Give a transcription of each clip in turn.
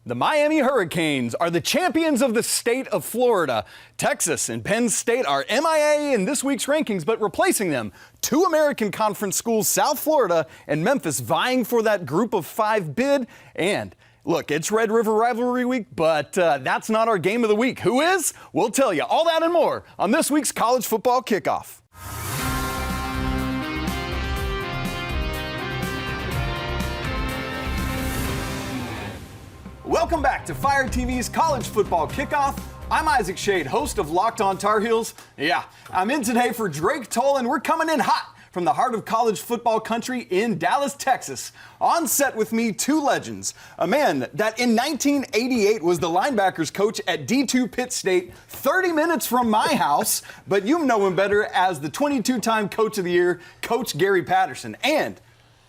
The Miami Hurricanes are the champions of the state of Florida. Texas and Penn State are MIA in this week's rankings, but replacing them, two American Conference schools, South Florida and Memphis, vying for that group of five bid. And look, it's Red River Rivalry Week, but that's not our game of the week. Who is? We'll tell you all that and more on this week's College Football Kickoff. Welcome back to Fire TV's College Football Kickoff. I'm Isaac Shade, host of Locked On Tar Heels. Yeah, I'm in today for Drake Toll, and we're coming in hot from the heart of college football country in Dallas, Texas. On set with me, two legends. A man that in 1988 was the linebackers coach at D2 Pitt State, 30 minutes from my house, but you know him better as the 22-time Coach of the Year, Coach Gary Patterson. And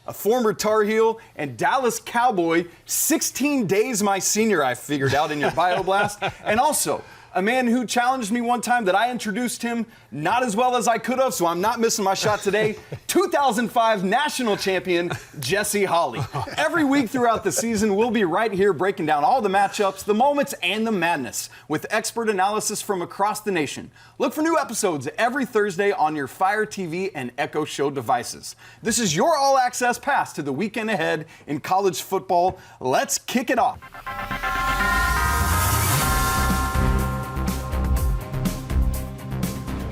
a former Tar Heel and Dallas Cowboy, 16 days my senior, I figured out in your bio blast. And also, a man who challenged me one time that I introduced him not as well as I could have, so I'm not missing my shot today. 2005 national champion, Jesse Holley. Every week throughout the season, we'll be right here breaking down all the matchups, the moments, and the madness with expert analysis from across the nation. Look for new episodes every Thursday on your Fire TV and Echo Show devices. This is your all-access pass to the weekend ahead in college football. Let's kick it off.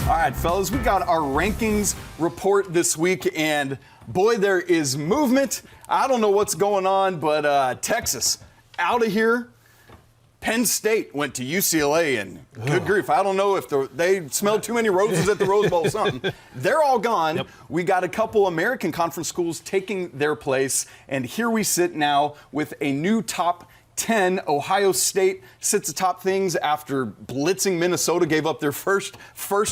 All right, fellas, we got our rankings report this week, and boy, there is movement. I don't know what's going on, but Texas out of here. Penn State went to UCLA, and good grief, I don't know if they smelled too many roses at the Rose Bowl or something. They're all gone. Yep. We got a couple American Conference schools taking their place, and here we sit now with a new top 10. Ohio State sits atop things after blitzing Minnesota, gave up their first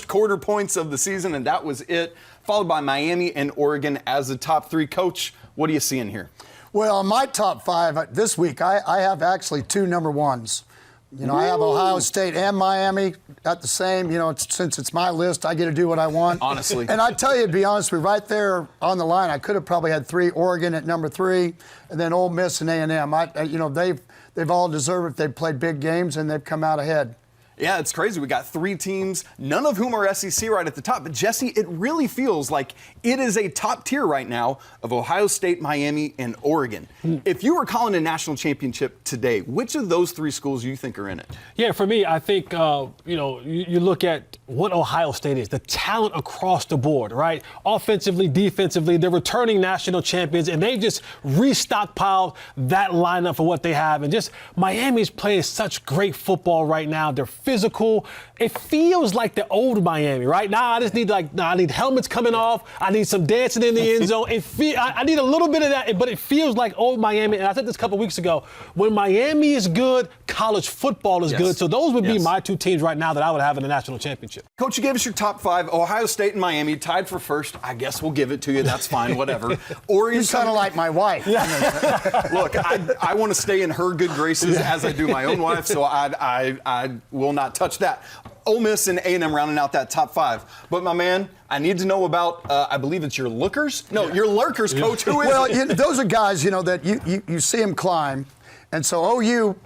quarter points of the season, and that was it, followed by Miami and Oregon as the top three. Coach, what are you seeing here? Well, my top five this week, I have actually two number ones. You know, I have Ohio State and Miami at the same. You know, since it's my list, I get to do what I want. Honestly. And I tell you, to be honest with you, right there on the line, I could have probably had three. Oregon at number three, and then Ole Miss and A&M. You know, they've all deserved it. They've played big games, and they've come out ahead. Yeah, it's crazy. We got three teams, none of whom are SEC right at the top. But, Jesse, it really feels like it is a top tier right now of Ohio State, Miami, and Oregon. If you were calling a national championship today, which of those three schools do you think are in it? Yeah, for me, I think, you look at what Ohio State is, the talent across the board, right? Offensively, defensively, they're returning national champions, and they just restockpiled that lineup for what they have. And just Miami's playing such great football right now. They're physical. It feels like the old Miami, right? Now I just need I need helmets coming off. I need some dancing in the end zone. I need a little bit of that, but it feels like old Miami. And I said this a couple weeks ago, when Miami is good, college football is good. So those would be my two teams right now that I would have in the national championship. Coach, you gave us your top five. Ohio State and Miami tied for first. I guess we'll give it to you. That's fine, whatever. Oregon, kind of like my wife. Look, I want to stay in her good graces as I do my own wife, so I will not touch that. Ole Miss and A&M rounding out that top five. But, my man, I need to know about, I believe it's your Lookers? No, your Lurkers, Coach. Who is it? Those are guys, you know, that you see them climb. And so OU,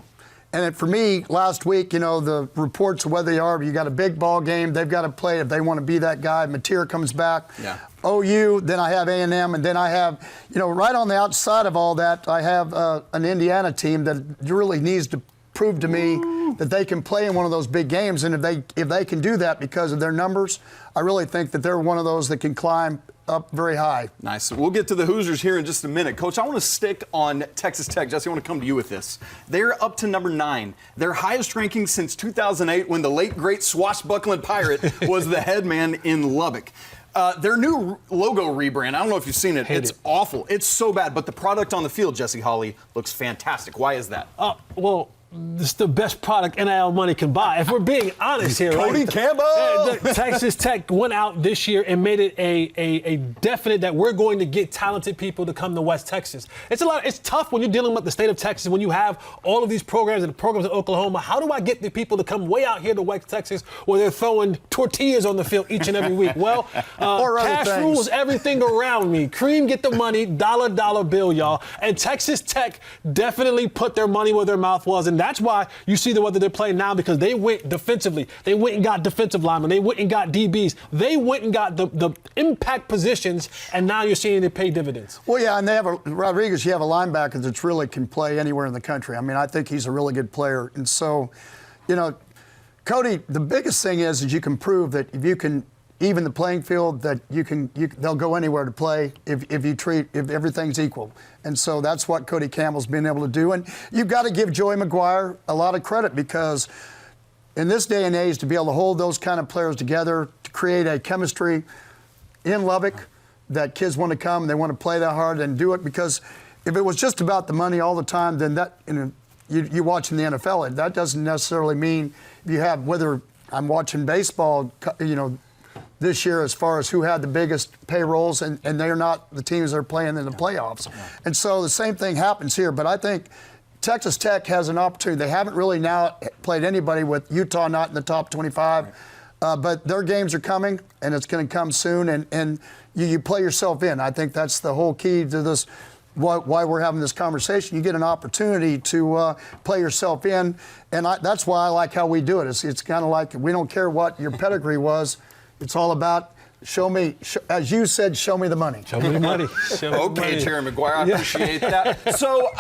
and for me, last week, you know, the reports of whether they are, you got a big ball game. They've got to play if they want to be that guy. Mateer comes back. Yeah. OU, then I have A&M, and then I have, you know, right on the outside of all that, I have an Indiana team that really needs to prove to me that they can play in one of those big games. And if they can do that because of their numbers, I really think that they're one of those that can climb up very high. Nice. We'll get to the Hoosiers here in just a minute. Coach, I want to stick on Texas Tech. Jesse, I want to come to you with this. They're up to number 9. Their highest ranking since 2008 when the late, great swashbuckling Pirate was the head man in Lubbock. Their new logo rebrand, I don't know if you've seen it. It's awful. It's so bad. But the product on the field, Jesse Holley, looks fantastic. Why is that? Well, it's the best product NIL money can buy. If we're being honest here, Cody right? Campbell! Texas Tech went out this year and made it a definite that we're going to get talented people to come to West Texas. It's tough when you're dealing with the state of Texas, when you have all of these programs and the programs in Oklahoma. How do I get the people to come way out here to West Texas where they're throwing tortillas on the field each and every week? Well, cash rules everything around me. Cream, get the money, dollar bill, y'all. And Texas Tech definitely put their money where their mouth was, and that's why you see the way that they're playing now, because they went defensively. They went and got defensive linemen. They went and got DBs. They went and got the impact positions, and now you're seeing it pay dividends. Well, yeah, and they have Rodriguez. You have a linebacker that really can play anywhere in the country. I mean, I think he's a really good player, and so, Cody, the biggest thing is you can prove that if you can even the playing field, that they'll go anywhere to play if everything's equal. And so that's what Cody Campbell's been able to do. And you've got to give Joey McGuire a lot of credit, because in this day and age, to be able to hold those kind of players together, to create a chemistry in Lubbock that kids want to come, and they want to play that hard and do it, because if it was just about the money all the time, then that, you watching the NFL, that doesn't necessarily mean you have, whether I'm watching baseball, this year as far as who had the biggest payrolls, and they're not the teams that are playing in the playoffs. And so the same thing happens here. But I think Texas Tech has an opportunity. They haven't really now played anybody, with Utah not in the top 25. But their games are coming, and it's going to come soon. And you play yourself in. I think that's the whole key to this, why we're having this conversation. You get an opportunity to play yourself in. And that's why I like how we do it. It's kind of like, we don't care what your pedigree was. It's all about as you said, show me the money. Show me the money. Okay, Jerry Maguire, I appreciate that. So,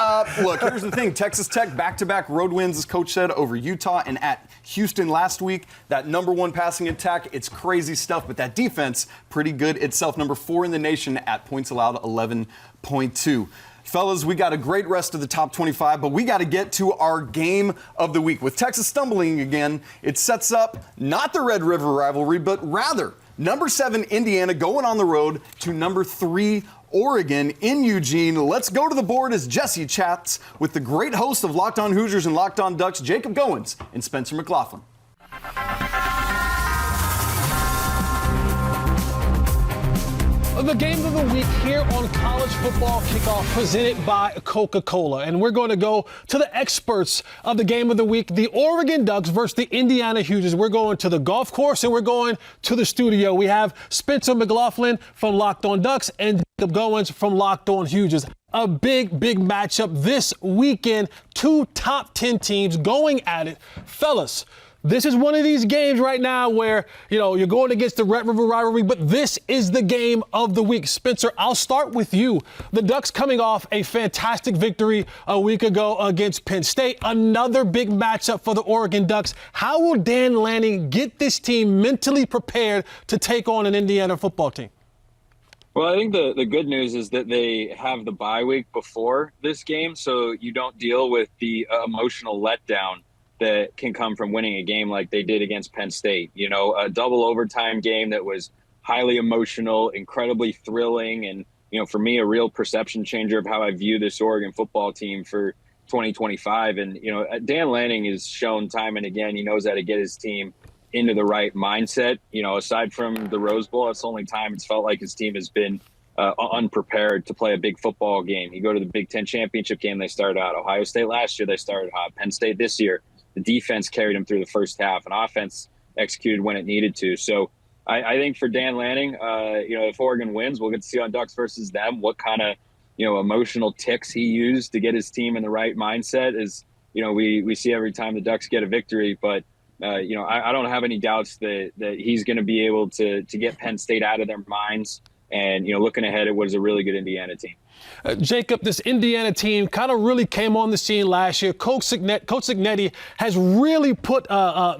look, here's the thing. Texas Tech, back-to-back road wins, as Coach said, over Utah and at Houston last week. That #1 passing attack, it's crazy stuff, but that defense, pretty good itself. #4 in the nation at points allowed, 11.2. Fellas, we got a great rest of the top 25, but we got to get to our game of the week. With Texas stumbling again, it sets up not the Red River rivalry, but rather #7 Indiana going on the road to #3 Oregon in Eugene. Let's go to the board as Jesse chats with the great host of Locked On Hoosiers and Locked On Ducks, Jacob Goins and Spencer McLaughlin. The game of the week here on College Football Kickoff, presented by Coca-Cola. And we're going to go to the experts of the game of the week, the Oregon Ducks versus the Indiana Hoosiers. We're going to the golf course and we're going to the studio. We have Spencer McLaughlin from Locked On Ducks and Jacob Goins from Locked On Hoosiers. A big matchup this weekend. Two top 10 teams going at it. Fellas, this is one of these games right now where, you're going against the Red River rivalry, but this is the game of the week. Spencer, I'll start with you. The Ducks coming off a fantastic victory a week ago against Penn State. Another big matchup for the Oregon Ducks. How will Dan Lanning get this team mentally prepared to take on an Indiana football team? Well, I think the good news is that they have the bye week before this game, so you don't deal with the emotional letdown that can come from winning a game like they did against Penn State. A double overtime game that was highly emotional, incredibly thrilling, and, for me, a real perception changer of how I view this Oregon football team for 2025. And, Dan Lanning has shown time and again, he knows how to get his team into the right mindset. Aside from the Rose Bowl, that's the only time it's felt like his team has been unprepared to play a big football game. You go to the Big Ten championship game, they started out. Ohio State last year, they started hot. Penn State this year, the defense carried them through the first half, and offense executed when it needed to. So I think for Dan Lanning, if Oregon wins, we'll get to see on Ducks versus them what kind of, emotional ticks he used to get his team in the right mindset. Is, we see every time the Ducks get a victory, but I don't have any doubts that he's going to be able to get Penn State out of their minds and, looking ahead at what is a really good Indiana team. Jacob, this Indiana team kind of really came on the scene last year. Coach Cignetti has really put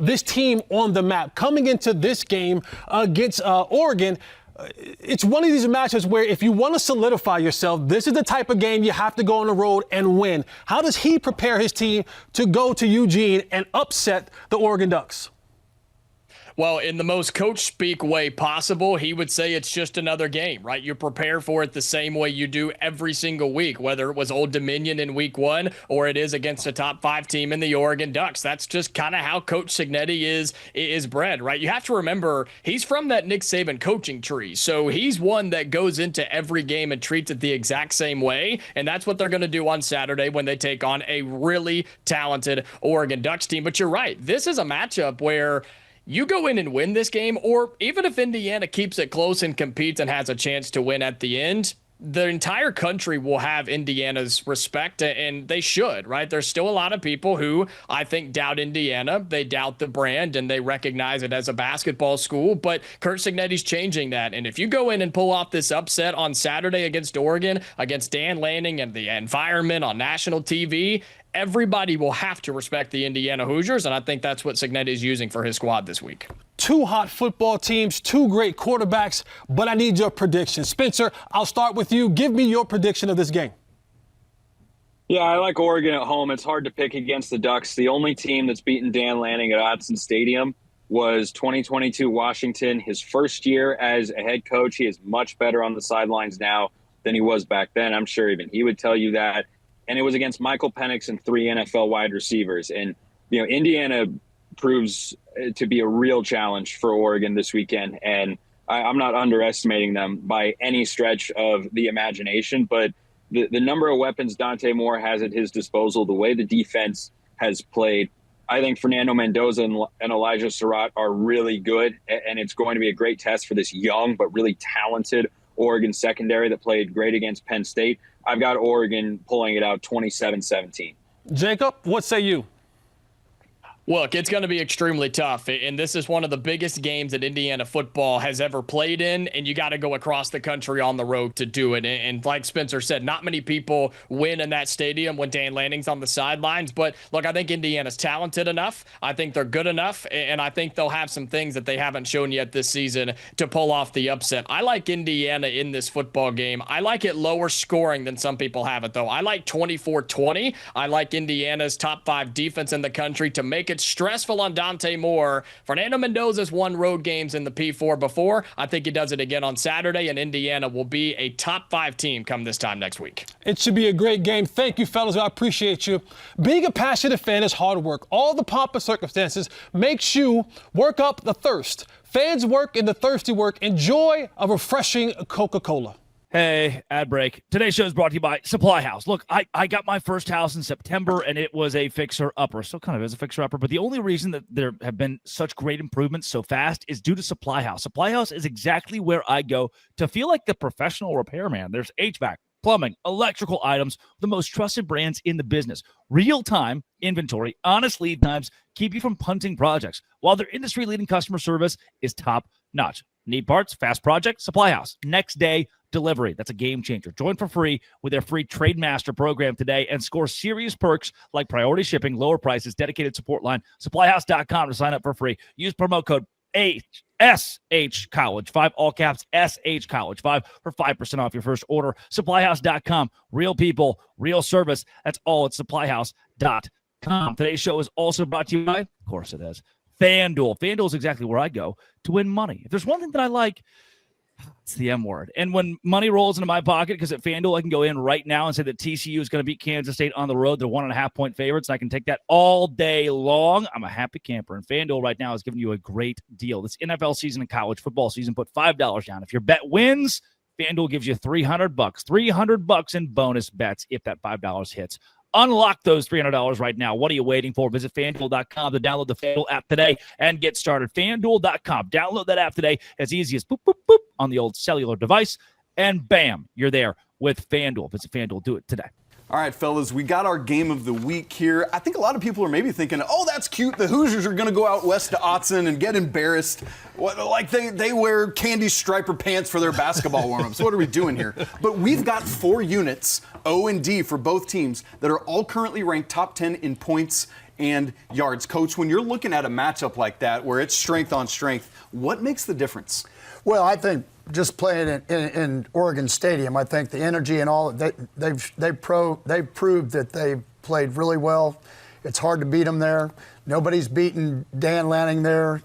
this team on the map. Coming into this game against Oregon, it's one of these matches where if you want to solidify yourself, this is the type of game you have to go on the road and win. How does he prepare his team to go to Eugene and upset the Oregon Ducks? Well, in the most coach speak way possible, he would say it's just another game, right? You prepare for it the same way you do every single week, whether it was Old Dominion in week 1 or it is against a top 5 team in the Oregon Ducks. That's just kind of how Coach Cignetti is bred, right? You have to remember he's from that Nick Saban coaching tree. So he's one that goes into every game and treats it the exact same way. And that's what they're going to do on Saturday when they take on a really talented Oregon Ducks team. But you're right. This is a matchup where you go in and win this game, or even if Indiana keeps it close and competes and has a chance to win at the end, the entire country will have Indiana's respect, and they should, right? There's still a lot of people who I think doubt Indiana. They doubt the brand, and they recognize it as a basketball school, but Curt Cignetti's changing that. And if you go in and pull off this upset on Saturday against Oregon, against Dan Lanning and the environment on national TV, everybody will have to respect the Indiana Hoosiers, and I think that's what Cignetti is using for his squad this week. 2 hot football teams, 2 great quarterbacks, but I need your prediction. Spencer, I'll start with you. Give me your prediction of this game. Yeah, I like Oregon at home. It's hard to pick against the Ducks. The only team that's beaten Dan Lanning at Autzen Stadium was 2022 Washington. His first year as a head coach, he is much better on the sidelines now than he was back then. I'm sure even he would tell you that. And it was against Michael Penix and 3 NFL wide receivers. And, Indiana proves to be a real challenge for Oregon this weekend. And I'm not underestimating them by any stretch of the imagination. But the number of weapons Dante Moore has at his disposal, the way the defense has played, I think Fernando Mendoza and Elijah Surratt are really good. And it's going to be a great test for this young but really talented Oregon secondary that played great against Penn State. I've got Oregon pulling it out 27-17. Jacob, what say you? Look, it's going to be extremely tough, and this is one of the biggest games that Indiana football has ever played in, and you got to go across the country on the road to do it. And like Spencer said, not many people win in that stadium when Dan Lanning's on the sidelines, but look, I think Indiana's talented enough. I think they're good enough, and I think they'll have some things that they haven't shown yet this season to pull off the upset. I like Indiana in this football game. I like it lower scoring than some people have it, though. I like 24-20. I like Indiana's top 5 defense in the country to make it stressful on Dante Moore. Fernando Mendoza's won road games in the P4 before. I think he does it again on Saturday, and Indiana will be a top 5 team come this time next week. It should be a great game. Thank you, fellas. I appreciate you. Being a passionate fan is hard work. All the pomp and circumstances makes you work up the thirst. Fans work and the thirsty work. Enjoy a refreshing Coca-Cola. Hey, ad break. Today's show is brought to you by Supply House. Look, I got my first house in September, and it was a fixer-upper. Still kind of is a fixer-upper, but the only reason that there have been such great improvements so fast is due to Supply House. Supply House is exactly where I go to feel like the professional repairman. There's HVAC, plumbing, electrical items, the most trusted brands in the business. Real-time inventory, honest lead times keep you from punting projects, while their industry-leading customer service is top-notch. Need parts? Fast project? Supply House. Next day delivery. That's a game changer. Join for free with their free Trade Master program today and score serious perks like priority shipping, lower prices, dedicated support line. Supplyhouse.com to sign up for free. Use promo code SHCollege5, all caps SHCollege5 for 5% off your first order. Supplyhouse.com. Real people, real service. That's all at supplyhouse.com. Today's show is also brought to you by, of course it is, FanDuel. FanDuel is exactly where I go to win money. If there's one thing that I like, it's the M word. And when money rolls into my pocket, because at FanDuel I can go in right now and say that TCU is going to beat Kansas State on the road. They're 1.5-point favorites, and I can take that all day long. I'm a happy camper. And FanDuel right now is giving you a great deal. This NFL season and college football season, put $5 down. If your bet wins, FanDuel gives you $300. $300 in bonus bets if that $5 hits. Unlock those $300 right now. What are you waiting for? Visit FanDuel.com to download the FanDuel app today and get started. FanDuel.com. Download that app today as easy as boop, boop, boop on the old cellular device, and bam, you're there with FanDuel. Visit FanDuel. Do it today. All right, fellas, we got our game of the week here. I think a lot of people are maybe thinking, oh, that's cute. The Hoosiers are going to go out west to Autzen and get embarrassed. Like they wear candy striper pants for their basketball warm-ups. What are we doing here? But we've got 4 units, O and D, for both teams that are all currently ranked top 10 in points and yards. Coach, when you're looking at a matchup like that where it's strength on strength, what makes the difference? Well, I think just playing in Oregon Stadium, I think the energy and all they've proved that they played really well It's hard to beat them there. Nobody's beaten Dan Lanning there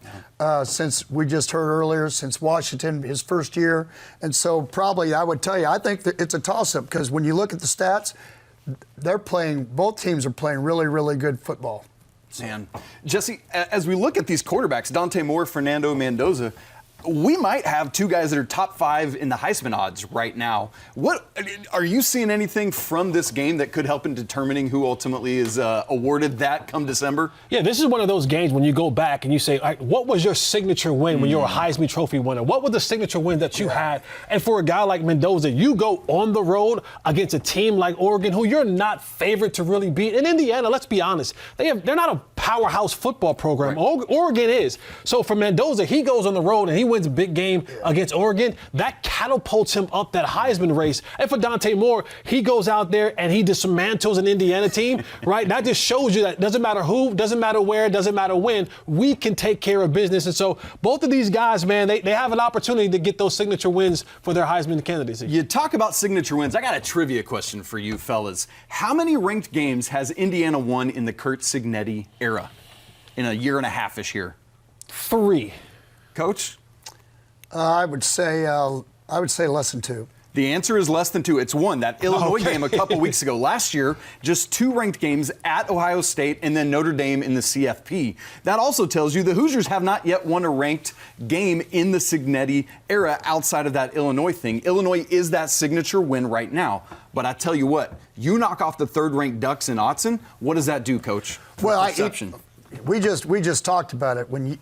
since we just heard earlier, since Washington, his first year. And so probably I would tell you, I think that it's a toss-up because when you look at the stats, both teams are playing really, really good football. Man, Jesse, as we look at these quarterbacks, Dante Moore, Fernando Mendoza, we might have two guys that are top 5 in the Heisman odds right now. What are you seeing anything from this game that could help in determining who ultimately is awarded that come December? Yeah, this is one of those games when you go back and you say, all right, what was your signature win when you were a Heisman Trophy winner? What was the signature win that you had? And for a guy like Mendoza, you go on the road against a team like Oregon, who you're not favored to really beat. And Indiana, let's be honest, they're not a powerhouse football program. Right. Oregon is. So for Mendoza, he goes on the road and he wins a big game against Oregon. That catapults him up that Heisman race. And for Dante Moore, he goes out there and he dismantles an Indiana team, right? That just shows you that doesn't matter who, doesn't matter where, doesn't matter when, we can take care of business. And so both of these guys, man, they have an opportunity to get those signature wins for their Heisman candidacy. You talk about signature wins. I got a trivia question for you fellas. How many ranked games has Indiana won in the Kurt Signetti era in a year and a half-ish here? 3. Coach? I would say less than 2. The answer is less than 2. It's 1. That Illinois game a couple weeks ago. Last year, just 2 ranked games at Ohio State and then Notre Dame in the CFP. That also tells you the Hoosiers have not yet won a ranked game in the Signetti era outside of that Illinois thing. Illinois is that signature win right now. But I tell you what, you knock off the 3rd-ranked Ducks in Autzen, what does that do, Coach? Well, perception. We just talked about it. When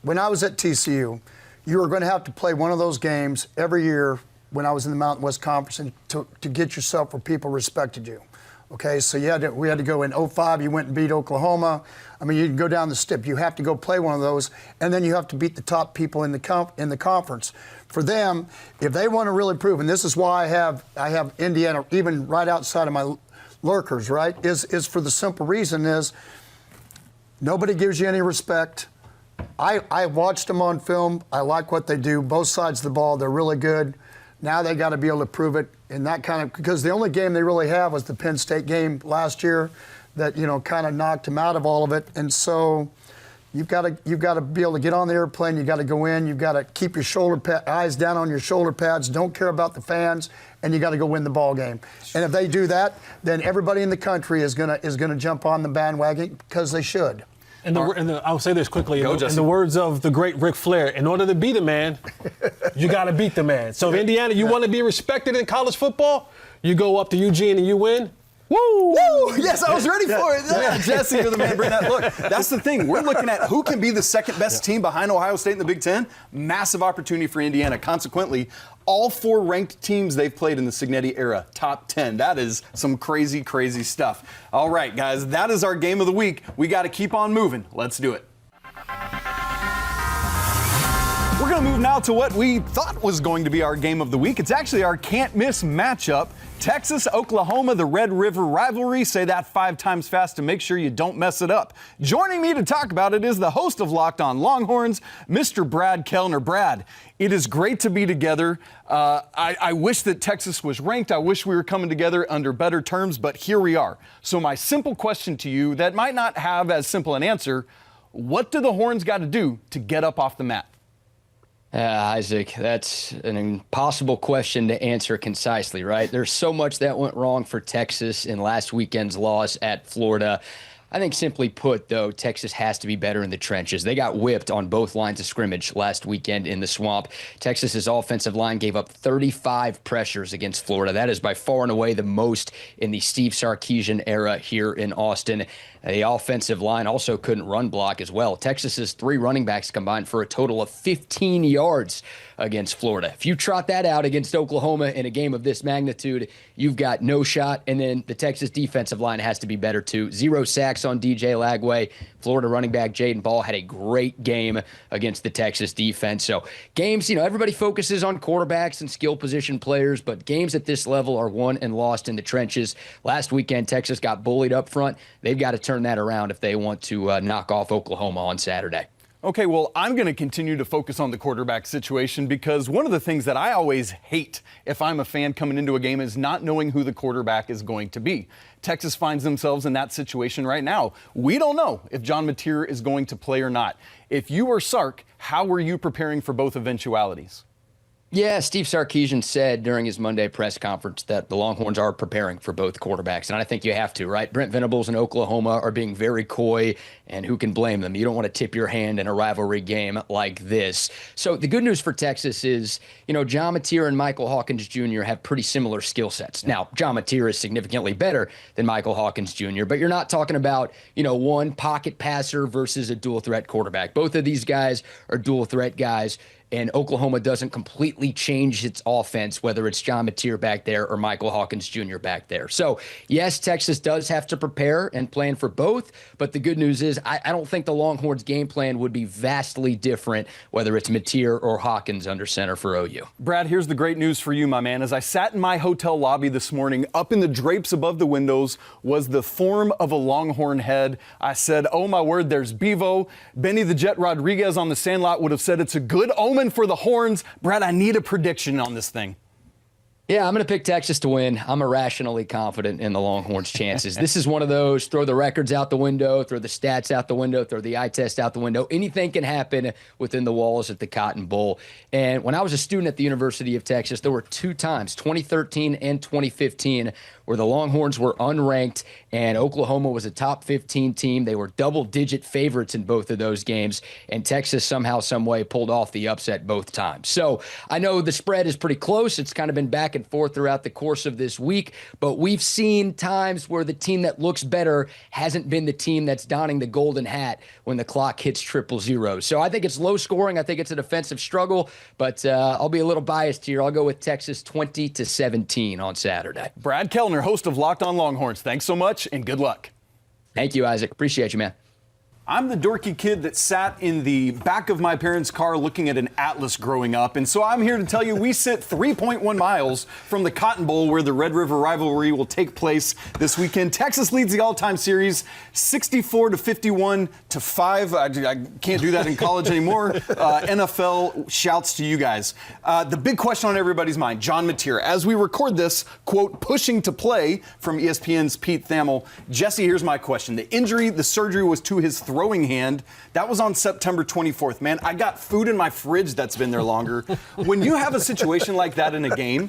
when I was at TCU, you were going to have to play one of those games every year when I was in the Mountain West Conference and to get yourself where people respected you. Okay, so we had to go in 05, you went and beat Oklahoma. I mean, you can go down the step. You have to go play one of those, and then you have to beat the top people in the conference. For them, if they want to really prove, and this is why I have Indiana even right outside of my lurkers, right, is for the simple reason is nobody gives you any respect. I watched them on film. I like what they do. Both sides of the ball, they're really good. Now they got to be able to prove it in that kind of, because the only game they really have was the Penn State game last year that, kind of knocked them out of all of it. And so you've got to be able to get on the airplane. You got to go in. You've got to keep your eyes down on your shoulder pads. Don't care about the fans, and you got to go win the ball game. And if they do that, then everybody in the country is gonna jump on the bandwagon because they should. And I'll say this quickly. In the words of the great Ric Flair, in order to beat a man, you got to beat the man. So if Indiana, you want to be respected in college football, you go up to Eugene and you win. Woo! Woo! Yes, I was ready for it. Yeah, Jesse, you're the man. Bring that. Look, that's the thing. We're looking at who can be the second best team behind Ohio State in the Big Ten. Massive opportunity for Indiana. Consequently, all 4 ranked teams they've played in the Signetti era, top 10. That is some crazy, crazy stuff. All right, guys, that is our game of the week. We got to keep on moving. Let's do it. We're going to move now to what we thought was going to be our game of the week. It's actually our can't-miss matchup. Texas, Oklahoma, the Red River Rivalry. Say that 5 times fast to make sure you don't mess it up. Joining me to talk about it is the host of Locked On Longhorns, Mr. Brad Kellner. Brad, it is great to be together. I wish that Texas was ranked. I wish we were coming together under better terms, but here we are. So my simple question to you that might not have as simple an answer, what do the Horns got to do to get up off the mat? Isaac, that's an impossible question to answer concisely, right? There's so much that went wrong for Texas in last weekend's loss at Florida. I think simply put, though, Texas has to be better in the trenches. They got whipped on both lines of scrimmage last weekend in the swamp. Texas's offensive line gave up 35 pressures against Florida. That is by far and away the most in the Steve Sarkisian era here in Austin. The offensive line also couldn't run block as well. Texas's 3 running backs combined for a total of 15 yards against Florida. If you trot that out against Oklahoma in a game of this magnitude, you've got no shot. And then the Texas defensive line has to be better too. 0 sacks on DJ Lagway. Florida running back Jaden Ball had a great game against the Texas defense. So games, everybody focuses on quarterbacks and skill position players, but games at this level are won and lost in the trenches. Last weekend, Texas got bullied up front. They've got to turn that around if they want to knock off Oklahoma on Saturday. Okay, well, I'm going to continue to focus on the quarterback situation because one of the things that I always hate if I'm a fan coming into a game is not knowing who the quarterback is going to be. Texas finds themselves in that situation right now. We don't know if John Mateer is going to play or not. If you were Sark, how were you preparing for both eventualities? Yeah, Steve Sarkisian said during his Monday press conference that the Longhorns are preparing for both quarterbacks, and I think you have to, right? Brent Venables and Oklahoma are being very coy, and who can blame them? You don't want to tip your hand in a rivalry game like this. So the good news for Texas is, John Mateer and Michael Hawkins Jr. have pretty similar skill sets. Now, John Mateer is significantly better than Michael Hawkins Jr., but you're not talking about, one pocket passer versus a dual threat quarterback. Both of these guys are dual threat guys. And Oklahoma doesn't completely change its offense, whether it's John Mateer back there or Michael Hawkins Jr. back there. So, yes, Texas does have to prepare and plan for both. But the good news is I don't think the Longhorns' game plan would be vastly different, whether it's Mateer or Hawkins under center for OU. Brad, here's the great news for you, my man. As I sat in my hotel lobby this morning, up in the drapes above the windows was the form of a Longhorn head. I said, oh, my word, there's Bevo. Benny the Jet Rodriguez on the Sandlot would have said it's a good omen for the Horns. Brad, I need a prediction on this thing. Yeah, I'm going to pick Texas to win. I'm irrationally confident in the Longhorns' chances. This is one of those throw the records out the window, throw the stats out the window, throw the eye test out the window. Anything can happen within the walls at the Cotton Bowl. And when I was a student at the University of Texas, there were 2 times, 2013 and 2015, where the Longhorns were unranked and Oklahoma was a top 15 team. They were double-digit favorites in both of those games, and Texas somehow, some way pulled off the upset both times. So I know the spread is pretty close. It's kind of been back and forth throughout the course of this week, but we've seen times where the team that looks better hasn't been the team that's donning the golden hat when the clock hits 000. So I think it's low scoring. I think it's a defensive struggle, but I'll be a little biased here. I'll go with Texas 20-17 on Saturday. Brad Kellner, host of Locked On Longhorns. Thanks so much and good luck. Thank you, Isaac. Appreciate you, man. I'm the dorky kid that sat in the back of my parents' car looking at an atlas growing up, and so I'm here to tell you we sit 3.1 miles from the Cotton Bowl where the Red River Rivalry will take place this weekend. Texas leads the all-time series 64-51-5. I can't do that in college anymore. NFL shouts to you guys. The big question on everybody's mind, John Mateer. As we record this, quote, pushing to play from ESPN's Pete Thamel. Jesse, here's my question. The injury, the surgery was to his throwing hand. That was on September 24th. Man, I got food in my fridge that's been there longer. When you have a situation like that in a game,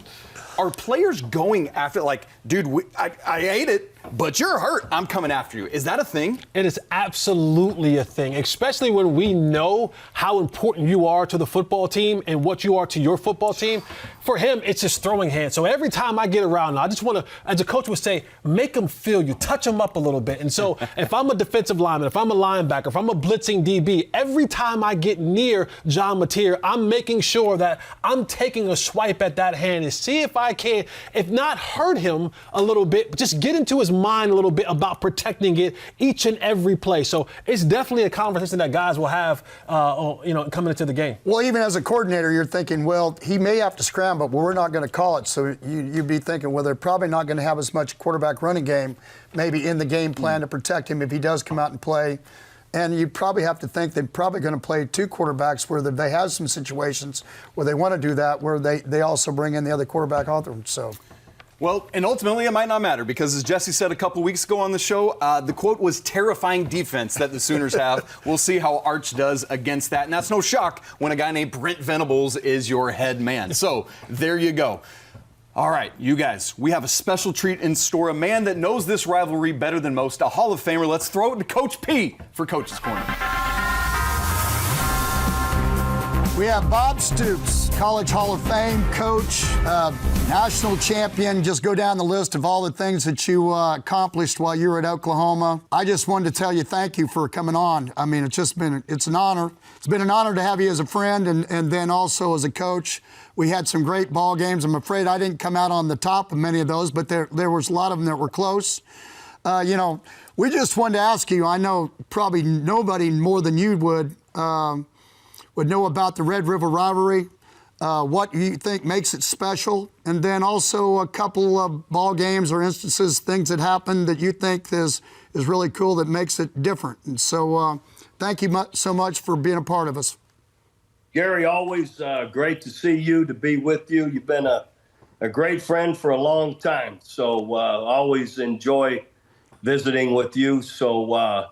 are players going after, like, dude, I ate it, but you're hurt. I'm coming after you. Is that a thing? It is absolutely a thing, especially when we know how important you are to the football team and what you are to your football team. For him, it's his throwing hand. So every time I get around, I just want to, as a coach would say, make them feel you, touch them up a little bit. And so if I'm a defensive lineman, if I'm a linebacker, if I'm a blitzing DB, every time I get near John Mateer, I'm making sure that I'm taking a swipe at that hand and see if I can, if not hurt him a little bit, but just get into his mind a little bit about protecting it each and every play. So it's definitely a conversation that guys will have, coming into the game. Well, even as a coordinator, you're thinking, well, he may have to scramble, but we're not going to call it. So you'd be thinking, well, they're probably not going to have as much quarterback running game maybe in the game plan to protect him if he does come out and play. And you probably have to think they're probably going to play 2 quarterbacks where they have some situations where they want to do that, where they also bring in the other quarterback author. So. Well, and ultimately it might not matter because, as Jesse said a couple weeks ago on the show, the quote was terrifying defense that the Sooners have. We'll see how Arch does against that. And that's no shock when a guy named Brent Venables is your head man. So there you go. All right, you guys, we have a special treat in store. A man that knows this rivalry better than most, a Hall of Famer. Let's throw it to Coach P for Coach's Corner. We have Bob Stoops, College Hall of Fame coach, national champion. Just go down the list of all the things that you accomplished while you were at Oklahoma. I just wanted to tell you thank you for coming on. I mean, it's an honor. It's been an honor to have you as a friend and then also as a coach. We had some great ball games. I'm afraid I didn't come out on the top of many of those, but there was a lot of them that were close. We just wanted to ask you, I know probably nobody more than you would know about the Red River Rivalry, what you think makes it special, and then also a couple of ball games or instances, things that happened that you think is really cool that makes it different. And so Thank you so much for being a part of us. Gary, always great to see you, to be with you. You've been a great friend for a long time. So always enjoy visiting with you. So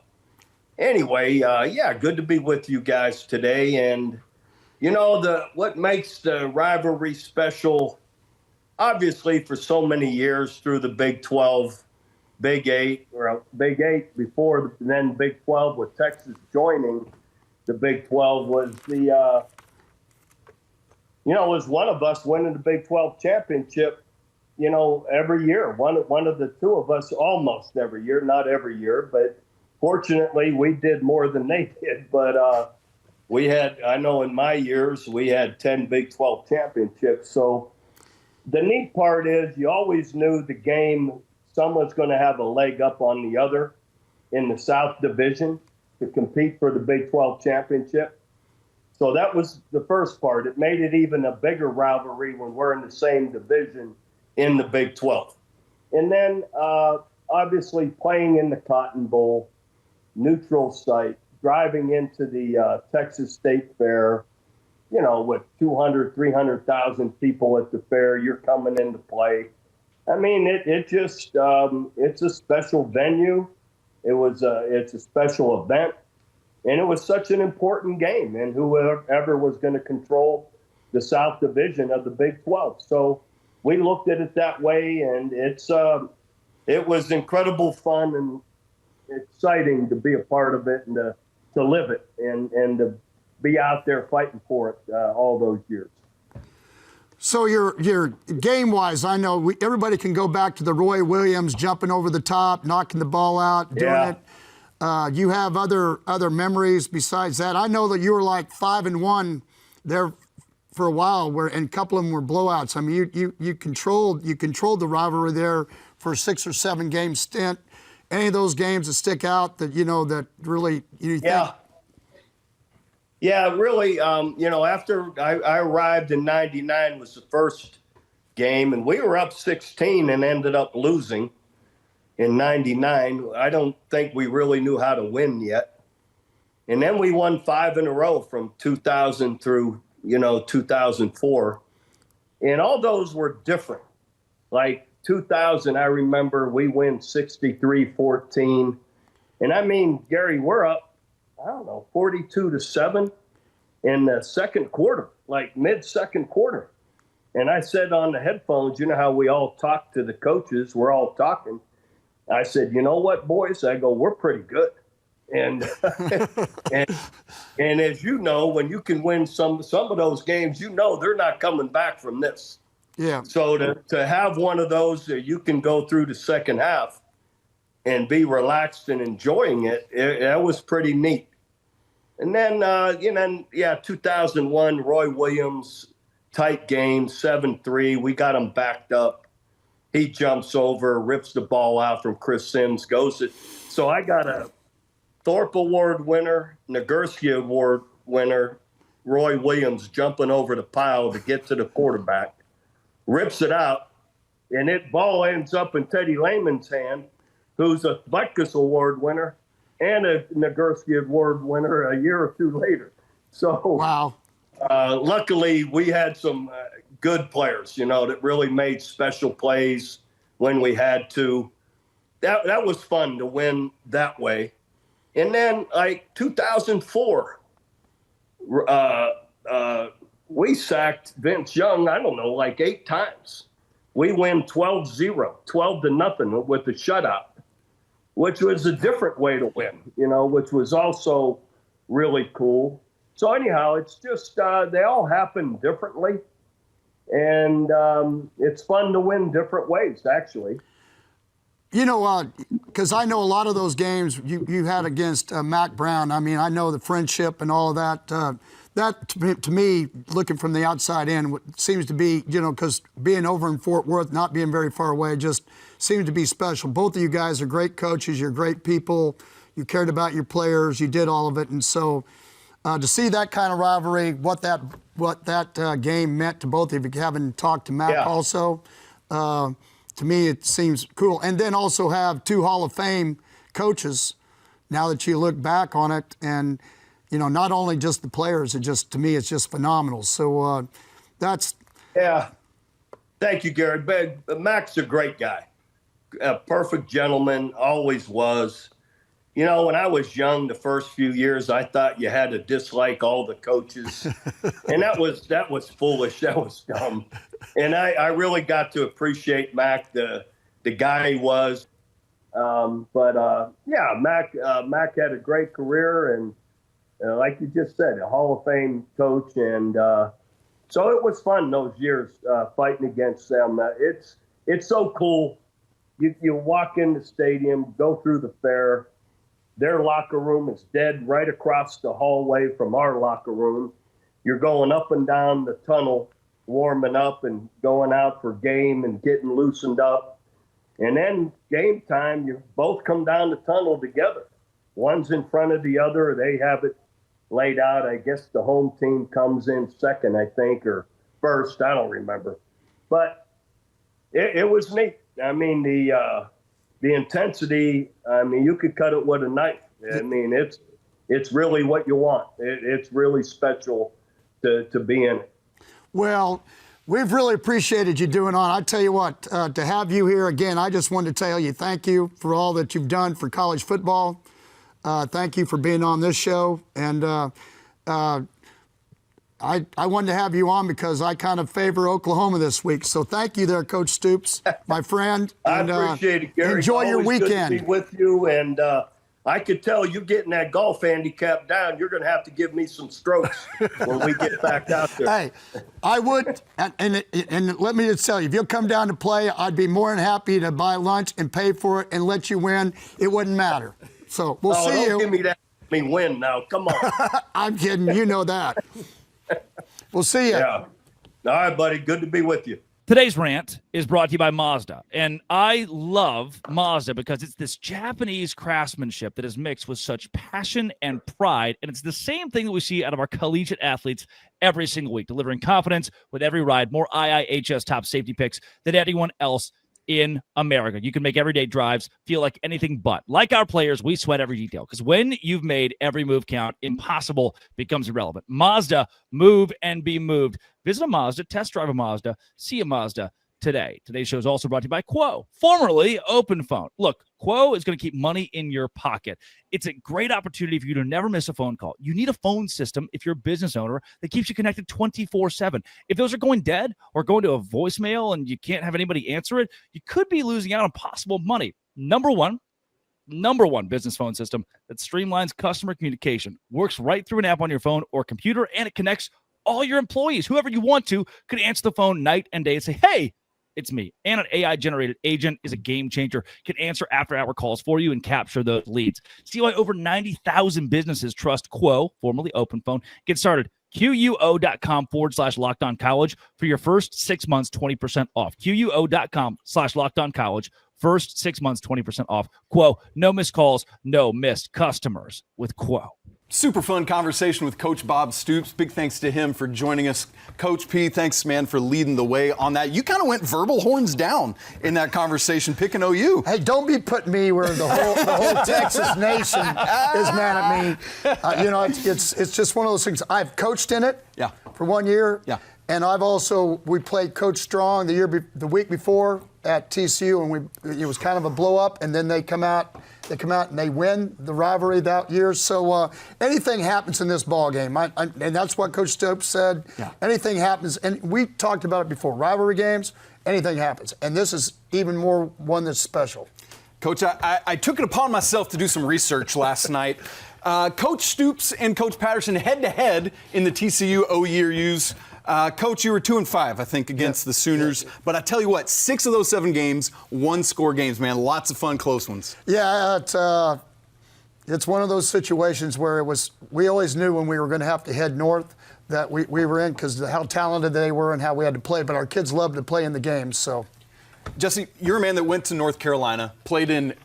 anyway, yeah, good to be with you guys today. And, you know, what makes the rivalry special, obviously for so many years through the Big 12, Big 8, or Big 8 before, then Big 12 with Texas joining the Big 12 was was one of us winning the Big 12 championship, every year. One of the two of us almost every year, not every year, but fortunately we did more than they did. But I know in my years, we had 10 Big 12 championships. So the neat part is you always knew the game, someone's going to have a leg up on the other in the South Division to compete for the Big 12 championship. So that was the first part. It made it even a bigger rivalry when we're in the same division in the Big 12. And then obviously playing in the Cotton Bowl, neutral site, driving into the Texas State Fair, with 200, 300,000 people at the fair, you're coming into play. I mean, it's a special venue. It's a special event. And it was such an important game, and whoever was going to control the South Division of the Big 12. So we looked at it that way, and it was incredible fun and exciting to be a part of it and to live it and to be out there fighting for it all those years. So your game-wise, I know everybody can go back to the Roy Williams jumping over the top, knocking the ball out, doing it. You have other memories besides that. I know that you were like 5-1 there for a while, and a couple of them were blowouts. I mean, you controlled the rivalry there for a 6 or 7 game stint. Any of those games that stick out that that really you think? Yeah, really. After I arrived in '99 was the first game, and we were up 16 and ended up losing. In '99, I don't think we really knew how to win yet. And then we won 5 in a row from 2000 through, 2004. And all those were different. Like 2000, I remember we win 63-14. And I mean, Gary, we're up, 42-7 in the second quarter, like mid-second quarter. And I said on the headphones, you know how we all talk to the coaches, we're all talking. I said, you know what, boys? I go, we're pretty good. And and as you know, when you can win some of those games, they're not coming back from this. Yeah. So to have one of those that you can go through the second half and be relaxed and enjoying it, that was pretty neat. And then, 2001, Roy Williams, tight game, 7-3. We got him backed up. He jumps over, rips the ball out from Chris Sims, goes it. So I got a Thorpe Award winner, Nagurski Award winner, Roy Williams jumping over the pile to get to the quarterback, rips it out, and it ball ends up in Teddy Lehman's hand, who's a Butkus Award winner and a Nagurski Award winner a year or two later. So wow. Luckily, we had some good players, that really made special plays when we had to. That was fun to win that way. And then, 2004, we sacked Vince Young, 8 times. We win 12-0, 12-0 with the shutout, which was a different way to win, which was also really cool. So anyhow, it's just they all happen differently. And it's fun to win different ways, actually. Because I know a lot of those games you had against Mac Brown. I mean, I know the friendship and all of that. That, to me, looking from the outside in, seems to be, because being over in Fort Worth, not being very far away, just seems to be special. Both of you guys are great coaches. You're great people. You cared about your players. You did all of it. And so to see that kind of rivalry, what that game meant to both of you, having talked to Mac also, to me it seems cool. And then also have 2 Hall of Fame coaches now that you look back on it, and not only just the players, to me, it's just phenomenal. So that's. Yeah. Thank you, Gary. But Mac's a great guy, a perfect gentleman, always was. When I was young, the first few years, I thought you had to dislike all the coaches, and that was foolish. That was dumb. And I really got to appreciate Mac, the guy he was. Mac had a great career, and like you just said, a Hall of Fame coach, and so it was fun those years fighting against them. It's so cool. You walk in the stadium, go through the fair. Their locker room is dead right across the hallway from our locker room. You're going up and down the tunnel, warming up and going out for game and getting loosened up. And then game time, you both come down the tunnel together. One's in front of the other. They have it laid out. I guess the home team comes in second, I think, or first. I don't remember. But it was neat. I mean, the intensity, you could cut it with a knife. I mean, it's really what you want. It's really special to be in it. Well, we've really appreciated you doing on. I tell you what, to have you here again, I just wanted to tell you thank you for all that you've done for college football. Thank you for being on this show. And I wanted to have you on because I kind of favor Oklahoma this week. So thank you there, Coach Stoops, my friend. And, I appreciate it, Gary. Enjoy your Always weekend. Good to be with you. And I could tell you getting that golf handicap down, you're going to have to give me some strokes when we get back out there. Hey, I would, and let me just tell you, if you'll come down to play, I'd be more than happy to buy lunch and pay for it and let you win. It wouldn't matter. So we'll see don't you. Give me that. Win now. Come on. I'm kidding. You know that. We'll see you. Yeah. All right, buddy. Good to be with you. Today's rant is brought to you by Mazda. And I love Mazda because it's this Japanese craftsmanship that is mixed with such passion and pride. And it's the same thing that we see out of our collegiate athletes every single week, delivering confidence with every ride, more IIHS top safety picks than anyone else in America. You can make everyday drives feel like anything but. Like our players, we sweat every detail because when you've made every move count, impossible becomes irrelevant. Mazda, move and be moved. Visit a Mazda, test drive a Mazda, see a Mazda today. Today's show is also brought to you by Quo, formerly Open Phone. Look, Quo is going to keep money in your pocket. It's a great opportunity for you to never miss a phone call. You need a phone system if you're a business owner that keeps you connected 24/7. If those are going dead or going to a voicemail and you can't have anybody answer it, you could be losing out on possible money. Number one business phone system that streamlines customer communication, works right through an app on your phone or computer, and it connects all your employees. Whoever you want to could answer the phone night and day and say, hey, it's me. And an AI-generated agent is a game changer, can answer after-hour calls for you and capture those leads. See why over 90,000 businesses trust Quo, formerly Open Phone. Get started. QUO.com/LockedOnCollege for your first 6 months, 20% off. QUO.com/LockedOnCollege. First 6 months, 20% off. Quo, no missed calls, no missed customers with Quo. Super fun conversation with Coach Bob Stoops. Big thanks to him for joining us. Coach P, thanks, man, for leading the way on that. You kind of went verbal horns down in that conversation, picking OU. Hey, don't be putting me where the whole Texas nation is mad at me. It's just one of those things. I've coached in it for 1 year. Yeah. And we played Coach Strong the week before at TCU, and it was kind of a blow up, and then they come out and they win the rivalry that year. So anything happens in this ball game, and that's what Coach Stoops said. Yeah. Anything happens, and we talked about it before. Rivalry games, anything happens, and this is even more one that's special. Coach, I took it upon myself to do some research last night. Coach Stoops and Coach Patterson head-to-head in the TCU OU's. Coach, you were 2-5, I think, against the Sooners. Yeah. But I tell you what, 6 of those 7 games, one-score games, man. Lots of fun, close ones. Yeah, it's one of those situations where we always knew when we were going to have to head north that we were in because of how talented they were and how we had to play. But our kids loved to play in the games. So, Jesse, you're a man that went to North Carolina, played in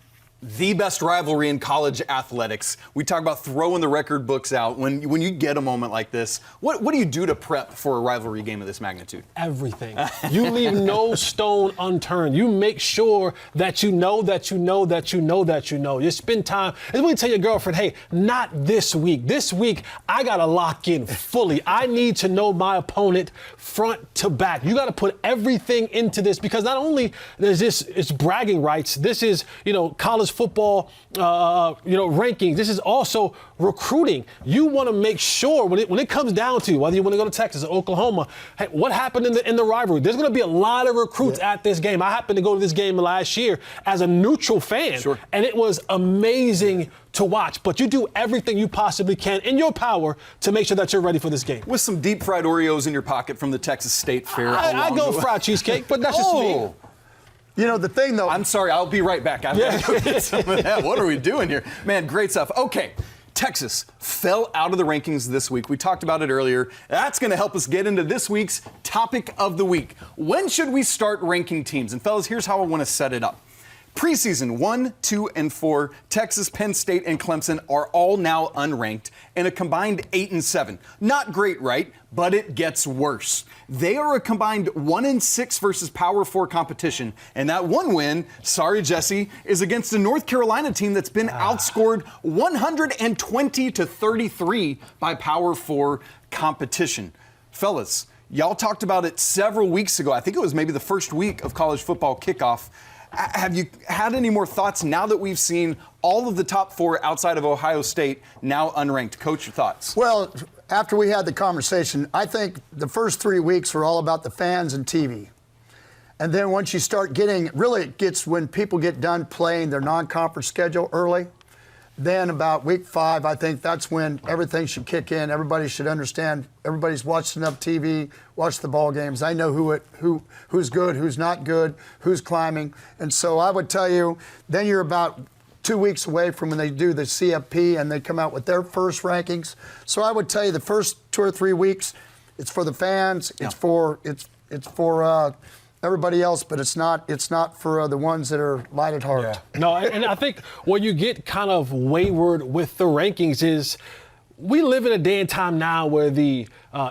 The best rivalry in college athletics. We talk about throwing the record books out. When you get a moment like this, what do you do to prep for a rivalry game of this magnitude? Everything. You leave no stone unturned. You make sure that you know that you know that you know that you know. You spend time. And when you tell your girlfriend, hey, not this week. This week, I got to lock in fully. I need to know my opponent front to back. You got to put everything into this because not only is this, it's bragging rights. This is, college football, rankings. This is also recruiting. You want to make sure when it comes down to whether you want to go to Texas or Oklahoma, hey, what happened in the rivalry? There's going to be a lot of recruits at this game. I happened to go to this game last year as a neutral fan, and it was amazing to watch. But you do everything you possibly can in your power to make sure that you're ready for this game. With some deep fried Oreos in your pocket from the Texas State Fair. I go fried cheesecake, but that's just me. The thing, though. I'm sorry, I'll be right back. I've got to go get some of that. What are we doing here? Man, great stuff. Okay, Texas fell out of the rankings this week. We talked about it earlier. That's going to help us get into this week's topic of the week. When should we start ranking teams? And fellas, here's how I want to set it up. Preseason 1, 2, and 4, Texas, Penn State, and Clemson are all now unranked and a combined 8 and 7. Not great, right? But it gets worse. They are a combined 1 and 6 versus Power 4 competition, and that one win, sorry Jesse, is against a North Carolina team that's been outscored 120-33 by Power 4 competition. Fellas, y'all talked about it several weeks ago. I think it was maybe the first week of college football kickoff. Have you had any more thoughts now that we've seen all of the top 4 outside of Ohio State now unranked? Coach, your thoughts? Well, after we had the conversation, I think the first 3 weeks were all about the fans and TV. And then once you start getting, really it gets when people get done playing their non-conference schedule early, then about week 5, I think that's when everything should kick in. Everybody should understand. Everybody's watched enough TV, watched the ball games. I know who's good, who's not good, who's climbing. And so I would tell you, then you're about 2 weeks away from when they do the CFP and they come out with their first rankings. So I would tell you the first 2 or 3 weeks, it's for the fans, it's for everybody else, but it's not for the ones that are light at heart. Yeah. No, and I think where you get kind of wayward with the rankings is we live in a day and time now where the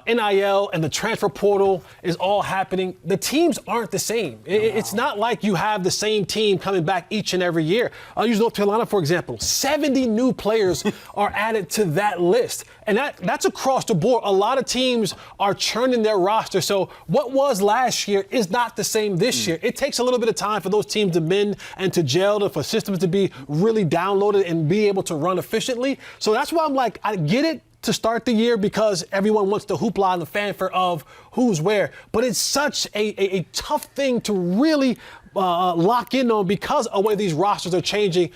NIL and the transfer portal is all happening. The teams aren't the same. It's not like you have the same team coming back each and every year. I'll use North Carolina, for example. 70 new players are added to that list. And that's across the board. A lot of teams are churning their roster. So what was last year is not the same this year. It takes a little bit of time for those teams to mend and to gel, for systems to be really downloaded and be able to run efficiently. So that's why I'm like, I get it to start the year because everyone wants the hoopla and the fanfare of who's where. But it's such a tough thing to really lock in on because of the way these rosters are changing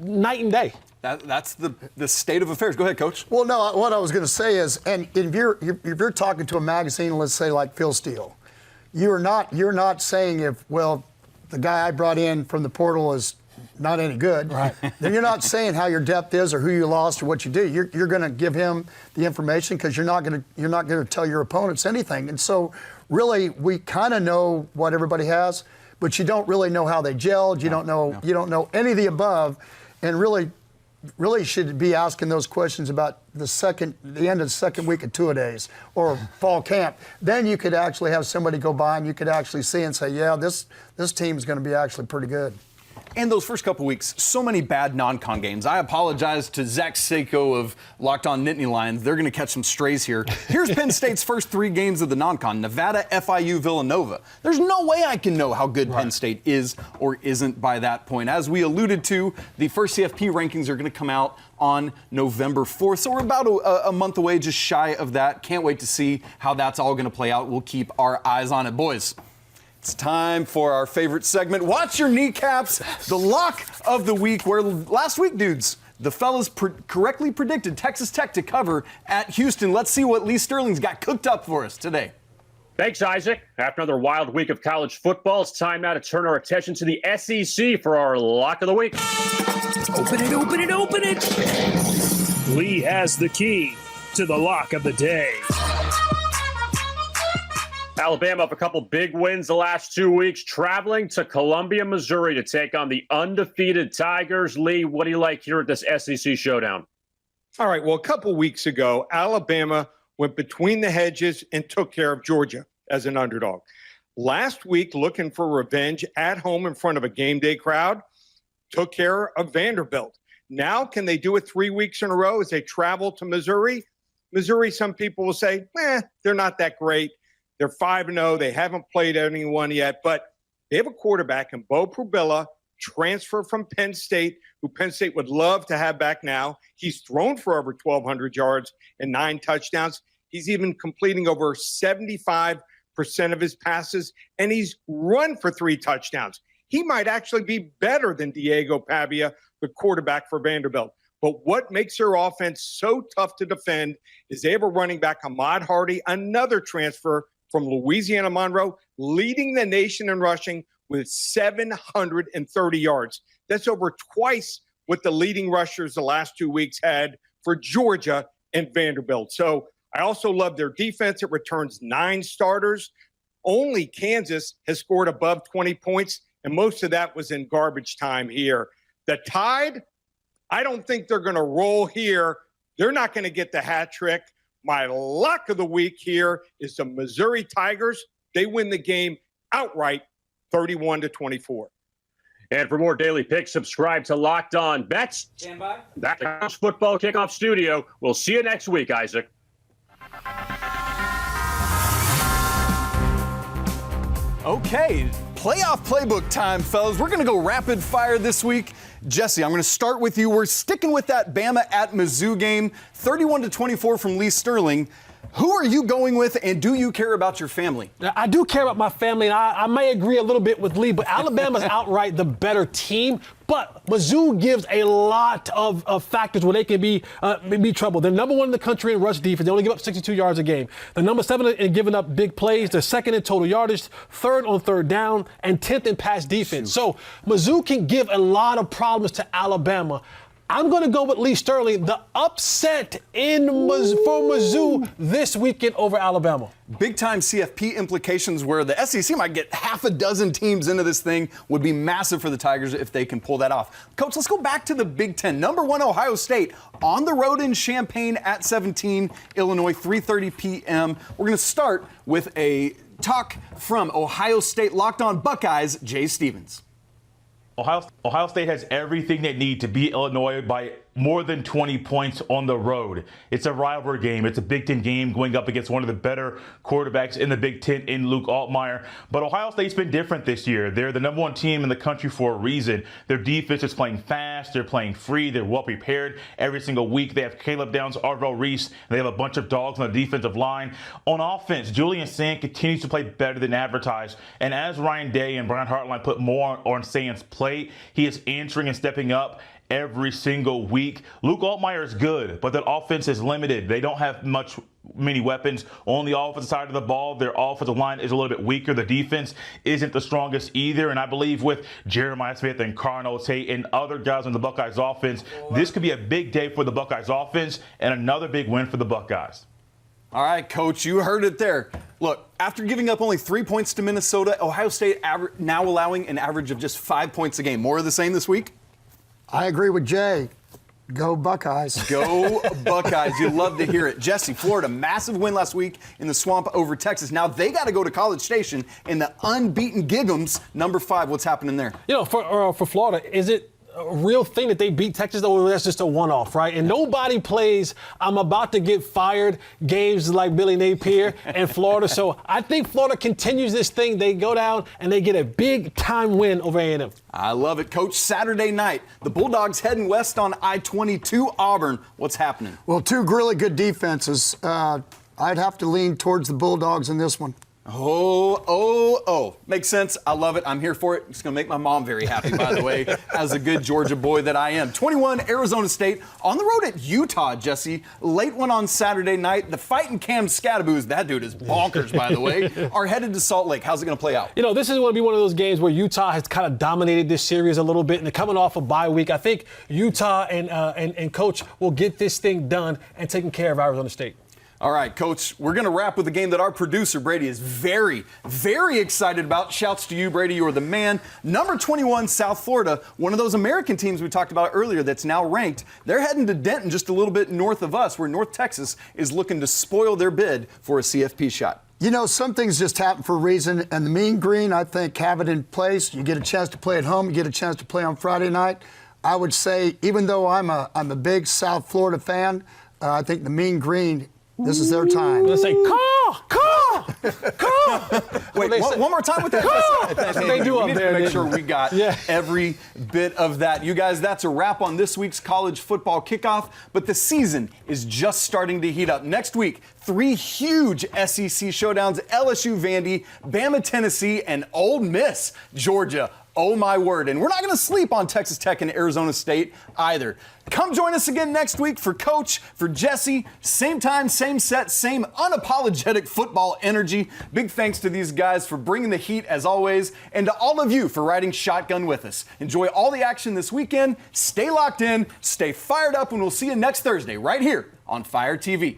night and day. That's the state of affairs. Go ahead, Coach. Well, no, what I was going to say is, and if you're talking to a magazine, let's say like Phil Steele, you're not saying the guy I brought in from the portal is not any good, right? Then you're not saying how your depth is or who you lost or what you do. You're going to give him the information because you're not going to tell your opponents anything. And so, really, we kind of know what everybody has, but you don't really know how they gelled. You don't know any of the above, and really should be asking those questions about the end of the second week of two-a-days or fall camp. Then you could actually have somebody go by and you could actually see and say, yeah, this team is going to be actually pretty good. And those first couple weeks, so many bad non-con games. I apologize to Zach Seiko of Locked On Nittany Lions. They're going to catch some strays here. Here's Penn State's first 3 games of the non-con: Nevada, FIU, Villanova. There's no way I can know how good Penn State is or isn't by that point. As we alluded to, the first CFP rankings are going to come out on November 4th. So we're about a month away, just shy of that. Can't wait to see how that's all going to play out. We'll keep our eyes on it. Boys, it's time for our favorite segment, Watch Your Kneecaps, the lock of the week, where last week, dudes, the fellas correctly predicted Texas Tech to cover at Houston. Let's see what Lee Sterling's got cooked up for us today. Thanks, Isaac. After another wild week of college football, it's time now to turn our attention to the SEC for our lock of the week. Open it, open it, open it. Lee has the key to the lock of the day. Alabama have a couple big wins the last 2 weeks, traveling to Columbia, Missouri to take on the undefeated Tigers. Lee, what do you like here at this SEC showdown? All right, well, a couple weeks ago, Alabama went between the hedges and took care of Georgia as an underdog. Last week, looking for revenge at home in front of a game day crowd, took care of Vanderbilt. Now, can they do it 3 weeks in a row as they travel to Missouri? Missouri, some people will say, they're not that great. They're 5-0. They haven't played anyone yet, but they have a quarterback in Bo Prabilla, transfer from Penn State, who Penn State would love to have back now. He's thrown for over 1,200 yards and 9 touchdowns. He's even completing over 75% of his passes, and he's run for 3 touchdowns. He might actually be better than Diego Pavia, the quarterback for Vanderbilt. But what makes their offense so tough to defend is they have a running back, Ahmad Hardy, another transfer from Louisiana Monroe, leading the nation in rushing with 730 yards. That's over twice what the leading rushers the last 2 weeks had for Georgia and Vanderbilt. So I also love their defense. It returns 9 starters. Only Kansas has scored above 20 points, and most of that was in garbage time here. The Tide, I don't think they're going to roll here. They're not going to get the hat trick. My lock of the week here is the Missouri Tigers. They win the game outright, 31-24. And for more daily picks, subscribe to Locked On Bets. Stand by. That's the College Football Kickoff Studio. We'll see you next week, Isaac. Okay, playoff playbook time, fellas. We're going to go rapid fire this week. Jesse, I'm going to start with you. We're sticking with that Bama at Mizzou game, 31-24 from Lee Sterling. Who are you going with, and do you care about your family? I do care about my family, and I may agree a little bit with Lee, but Alabama's outright the better team. But Mizzou gives a lot of factors where they can be trouble. They're number 1 in the country in rush defense. They only give up 62 yards a game. They're number 7 in giving up big plays. They're 2nd in total yardage, 3rd on 3rd down, and 10th in pass defense. So Mizzou can give a lot of problems to Alabama. I'm going to go with Lee Sterling, the upset for Mizzou this weekend over Alabama. Big-time CFP implications where the SEC might get half a dozen teams into this thing would be massive for the Tigers if they can pull that off. Coach, let's go back to the Big Ten. Number 1, Ohio State, on the road in Champaign at 17, Illinois, 3:30 p.m. We're going to start with a talk from Ohio State Locked On Buckeyes, Jay Stevens. Ohio State has everything they need to beat Illinois by more than 20 points on the road. It's a rivalry game. It's a Big Ten game going up against one of the better quarterbacks in the Big Ten in Luke Altmaier. But Ohio State's been different this year. They're the number 1 team in the country for a reason. Their defense is playing fast. They're playing free. They're well prepared every single week. They have Caleb Downs, Arvell Reese. They have a bunch of dogs on the defensive line. On offense, Julian Sand continues to play better than advertised. And as Ryan Day and Brian Hartline put more on Sand's plate, he is answering and stepping up every single week. Luke Altmaier is good, but that offense is limited. They don't have many weapons on the offensive side of the ball. Their offensive line is a little bit weaker. The defense isn't the strongest either. And I believe with Jeremiah Smith and Carnell Tate and other guys on the Buckeyes offense, this could be a big day for the Buckeyes offense and another big win for the Buckeyes. All right, Coach, you heard it there. Look, after giving up only 3 points to Minnesota, Ohio State now allowing an average of just 5 points a game. More of the same this week? I agree with Jay. Go Buckeyes. Go Buckeyes. You love to hear it. Jesse, Florida, massive win last week in the Swamp over Texas. Now they got to go to College Station in the unbeaten Gig'ems, number 5. What's happening there? You know, for Florida, is it a real thing that they beat Texas, or that's just a one-off, right? And nobody plays I'm about to get fired games like Billy Napier and Florida. So I think Florida continues this thing. They go down and they get a big-time win over A&M. I love it, Coach. Saturday night, the Bulldogs heading west on I-22 Auburn. What's happening? Well, 2 really good defenses. I'd have to lean towards the Bulldogs in this one. Oh. Makes sense. I love it. I'm here for it. It's going to make my mom very happy, by the way, as a good Georgia boy that I am. 21, Arizona State on the road at Utah, Jesse. Late one on Saturday night. The fighting Cam Scadaboos, that dude is bonkers, by the way, are headed to Salt Lake. How's it going to play out? You know, this is going to be one of those games where Utah has kind of dominated this series a little bit, and they're coming off a bye week. I think Utah and Coach will get this thing done and taking care of Arizona State. All right, Coach, we're going to wrap with a game that our producer, Brady, is very, very excited about. Shouts to you, Brady. You are the man. Number 21, South Florida, one of those American teams we talked about earlier that's now ranked. They're heading to Denton, just a little bit north of us, where North Texas is looking to spoil their bid for a CFP shot. You know, some things just happen for a reason, and the Mean Green, I think, have it in place. You get a chance to play at home. You get a chance to play on Friday night. I would say, even though I'm a big South Florida fan, I think the Mean Green, this is their time. Let's say, call. Wait, one more time with that. That's what they do up there. Make sure we got every bit of that. You guys, that's a wrap on this week's college football kickoff, but the season is just starting to heat up. Next week, 3 huge SEC showdowns: LSU, Vandy, Bama, Tennessee, and Ole Miss, Georgia. Oh, my word. And we're not going to sleep on Texas Tech and Arizona State either. Come join us again next week for Coach, for Jesse. Same time, same set, same unapologetic football energy. Big thanks to these guys for bringing the heat as always, and to all of you for riding shotgun with us. Enjoy all the action this weekend. Stay locked in, stay fired up, and we'll see you next Thursday right here on Fire TV.